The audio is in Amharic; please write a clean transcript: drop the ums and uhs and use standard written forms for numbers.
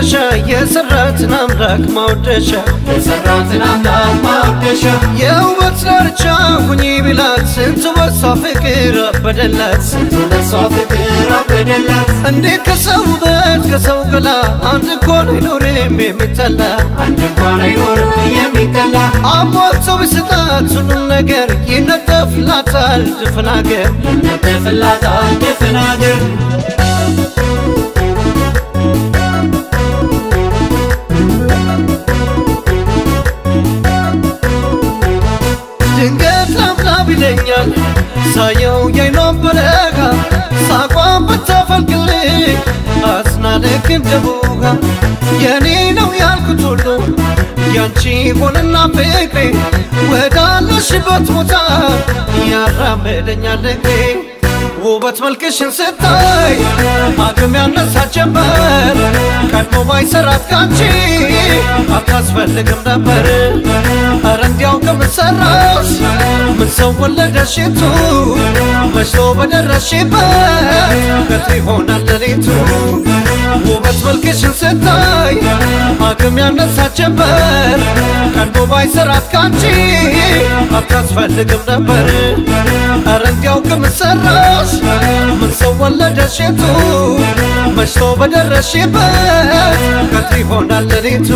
መነሻ የሰራትን አምላክ ማውደሻ የውበት ዳርቻ ሁኚ ቢላት ስንቱ በሷ ፍቅር አበደላት እንዴት ከሰው ውበት ከሰው ገላ አንድ እንኳን አይኖርም የሚጠላ አሟልቶ ቢሰጣት ሁሉም ነገር ይነጠፍላታል ድፍን አገር ድንገት ላብላብ ይለኛል ሳየው የአይኗን በረካ ሳቋን ብታፈልቅልኝ አስናልክ እንደቡጋ የኔ ነው ያልኩት ሁሉ ያንቺ ሆነና ፍቅሬ ወዳለሽበት ቦታ ያራመደኛል እግሬ ውበት መልክሽን ስታይ አቅም ያነሳት ጀመር ቀድሞ ባይሰራት ካንቺ አታስፈልግም ነበር ኧረ እንዲያው ከምን ሰራሽ ምን ሰው ወለደሽቱ መሽቶ በደረስሽበት ቀትር ይሆናል ሌሊቱ ውበት መልክሽን ስታይ አቅም ያነሳት ጀመር ቀድሞ ባይሰራት ካንቺ አታስፈልግም ነበር ኧረ እንዲያው ከምን ሰራሽ ምን ሰው ወለደሽቱ መሽቶ በደረስሽበት ቀትር ይሆናል ሌሊቱ